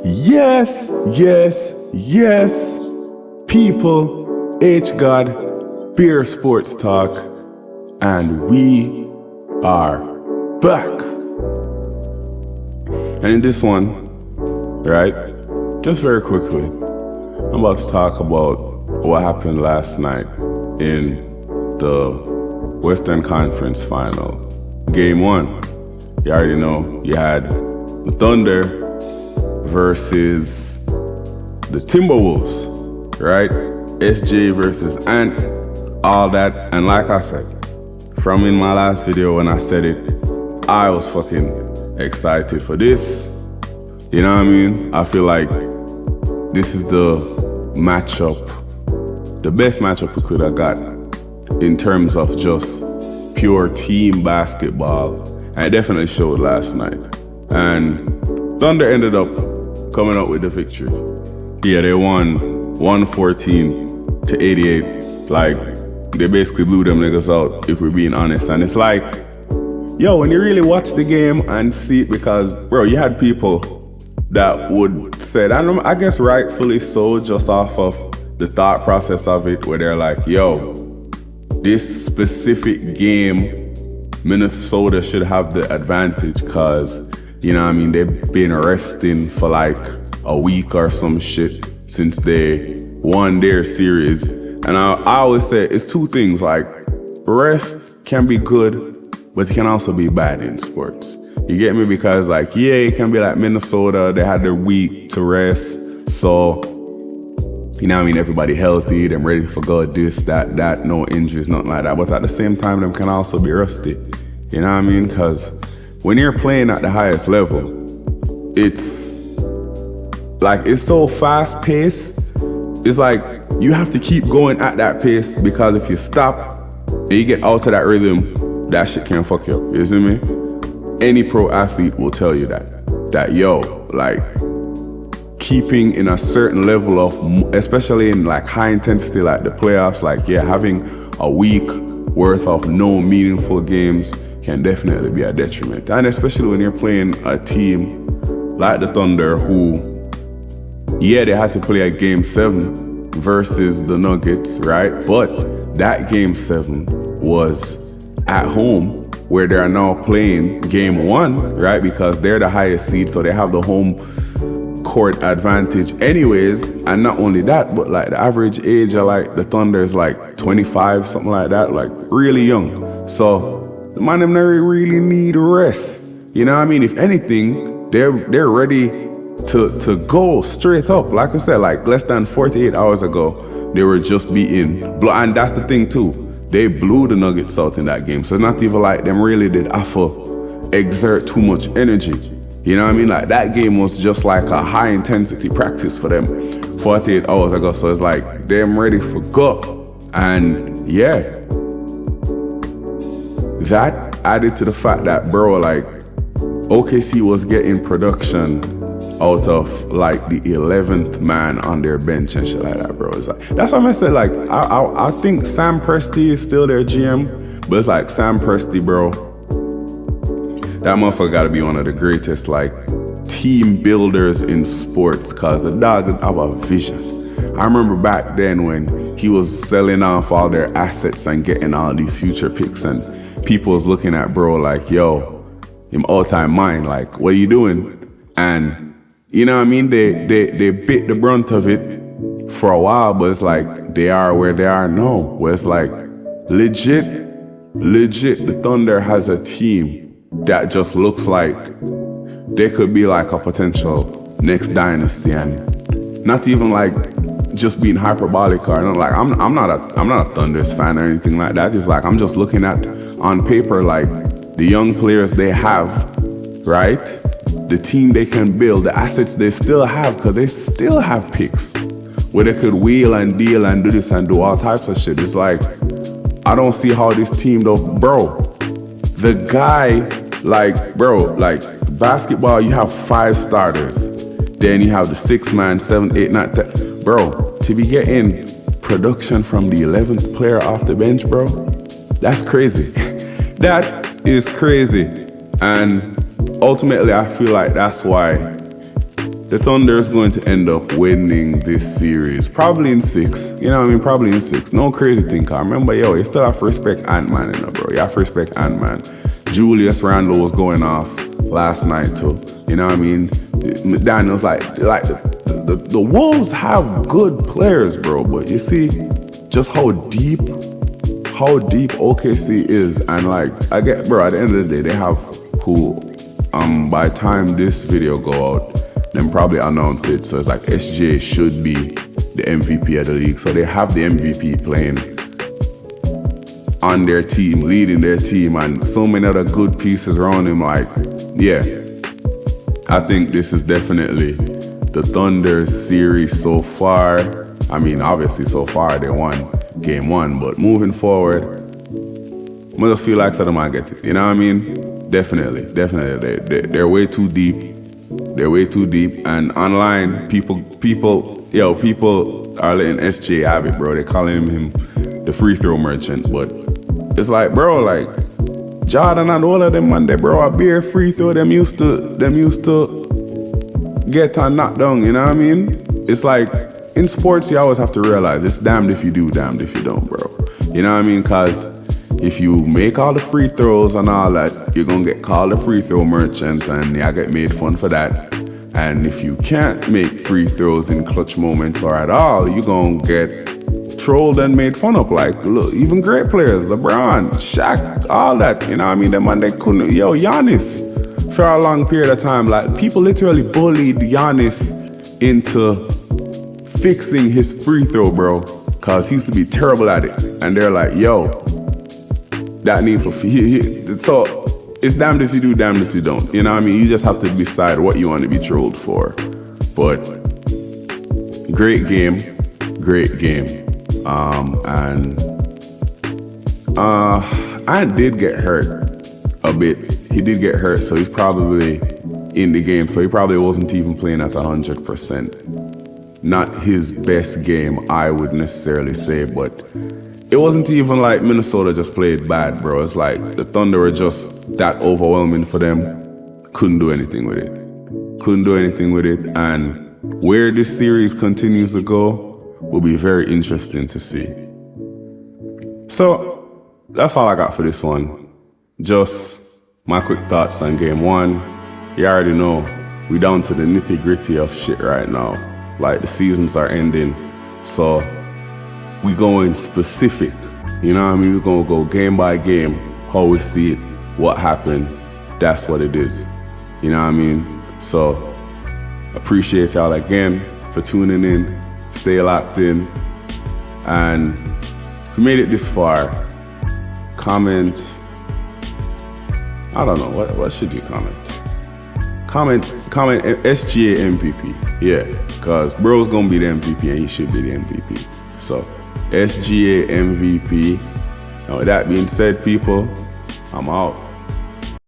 Yes, yes, yes. People, H God, Beer Sports Talk, and we are back. And in this one, right, just very quickly, I'm about to talk about what happened last night in the Western Conference Final. Game 1, you already know, you had the Thunder versus the Timberwolves, right? SJ versus Ant, all that. And like I said, from in my last video when I said it, I was fucking excited for this. You know what I mean? I feel like this is the matchup, the best matchup we could have got in terms of just pure team basketball. And it definitely showed last night. And Thunder ended up coming up with the victory. Yeah, they won 114 to 88. Like, they basically blew them niggas out, if we're being honest. And it's like, yo, when you really watch the game and see it, because, bro, you had people that would say, I guess rightfully so, just off of the thought process of it, where they're like, yo, this specific game, Minnesota should have the advantage, because, you know what I mean, they've been resting for like a week or some shit since they won their series. And I always say it's two things, like rest can be good, but it can also be bad in sports. You get me? Because like, yeah, it can be like Minnesota, they had their week to rest. So, you know what I mean, everybody healthy, them ready for God, this, that, no injuries, nothing like that. But at the same time, them can also be rusty. You know what I mean? Because when you're playing at the highest level, it's like, it's so fast paced. It's like you have to keep going at that pace, because if you stop and you get out of that rhythm, that shit can fuck you up. You see me? Any pro athlete will tell you that yo, like keeping in a certain level of, especially in like high intensity, like the playoffs, like yeah, having a week worth of no meaningful games can definitely be a detriment. And especially when you're playing a team like the Thunder, who, yeah, they had to play a game 7 versus the Nuggets, right? But that game 7 was at home, where they are now playing game 1, right? Because they're the highest seed, so they have the home court advantage anyways. And not only that, but like the average age of like the Thunder is like 25, something like that, like really young. So the man, them never really need rest. You know what I mean? If anything, they're ready to go straight up. Like I said, like less than 48 hours ago, they were just beaten. And that's the thing too. They blew the Nuggets out in that game. So it's not even like them really did exert too much energy. You know what I mean? Like that game was just like a high intensity practice for them 48 hours ago. So it's like them ready for go. And yeah, that added to the fact that, bro, like OKC was getting production out of like the 11th man on their bench and shit like that, bro. It's like, that's why I said, like, I think Sam Presti is still their GM, but it's like Sam Presti, bro, that motherfucker gotta be one of the greatest like team builders in sports, cause the dog have a vision. I remember back then when he was selling off all their assets and getting all these future picks, and people was looking at bro like, yo, him all-time mine, like, what are you doing? And you know what I mean? They bit the brunt of it for a while, but it's like they are where they are now. Where it's like legit, the Thunder has a team that just looks like they could be like a potential next dynasty, and not even like just being hyperbolic or not. Like I'm not a Thunders fan or anything like that. It's like I'm just looking at on paper like the young players they have, right? The team they can build, the assets they still have, because they still have picks where they could wheel and deal and do this and do all types of shit. It's like, I don't see how this team though, bro. The guy, like, bro, like basketball, you have 5 starters. Then you have the 6 man, 7, 8, 9, 10. Bro, to be getting production from the 11th player off the bench, bro, that's crazy. That is crazy. And ultimately, I feel like that's why the Thunder is going to end up winning this series. Probably in 6. You know what I mean? Probably in 6. No crazy thing, cause remember, yo, you still have to respect Ant-Man, you know, bro. You have to respect Ant-Man. Julius Randle was going off last night too. You know what I mean? McDaniel's like the Wolves have good players, bro. But you see just how deep OKC is, and like I get, bro. At the end of the day, they have who. By the time this video go out, then probably announce it. So it's like SGA should be the MVP of the league. So they have the MVP playing on their team, leading their team, and so many other good pieces around him. Like, yeah, I think this is definitely the Thunder's series so far. I mean, obviously so far they won game 1, but moving forward, I just feel like some might get it. You know what I mean? Definitely. They're way too deep. And online, people are letting SJ have it, bro. They're calling him the free throw merchant. But it's like, bro, like Jordan and all of them, man, they, bro, a bare free throw. Them used to get and knock down. You know what I mean? It's like in sports, you always have to realize it's damned if you do, damned if you don't, bro. You know what I mean? Cause if you make all the free throws and all that, you're gonna get called a free throw merchant and you get made fun for that. And if you can't make free throws in clutch moments or at all, you're gonna get trolled and made fun of. Like, look, even great players, LeBron, Shaq, all that, you know what I mean? Them man, they couldn't, Giannis, for a long period of time, like people literally bullied Giannis into fixing his free throw, bro, cause he used to be terrible at it. And they're like, yo, that need for so it's damned if you do, damned if you don't. You know what I mean? You just have to decide what you want to be trolled for. But great game. And Ant did get hurt a bit. He did get hurt, so he's probably in the game. So he probably wasn't even playing at 100%. Not his best game, I would necessarily say, but it wasn't even like Minnesota just played bad, bro. It's like the Thunder were just that overwhelming for them. Couldn't do anything with it. And where this series continues to go will be very interesting to see. So that's all I got for this one. Just my quick thoughts on game 1. You already know we down to the nitty gritty of shit right now. Like the seasons are ending. So we going specific, you know what I mean? We're gonna go game by game, how we see it, what happened, that's what it is, you know what I mean? So, appreciate y'all again for tuning in, stay locked in, and if you made it this far, comment, I don't know, what should you comment? Comment SGA MVP, yeah, because bro's gonna be the MVP and he should be the MVP, so. SGA MVP. Now with that being said, people, I'm out.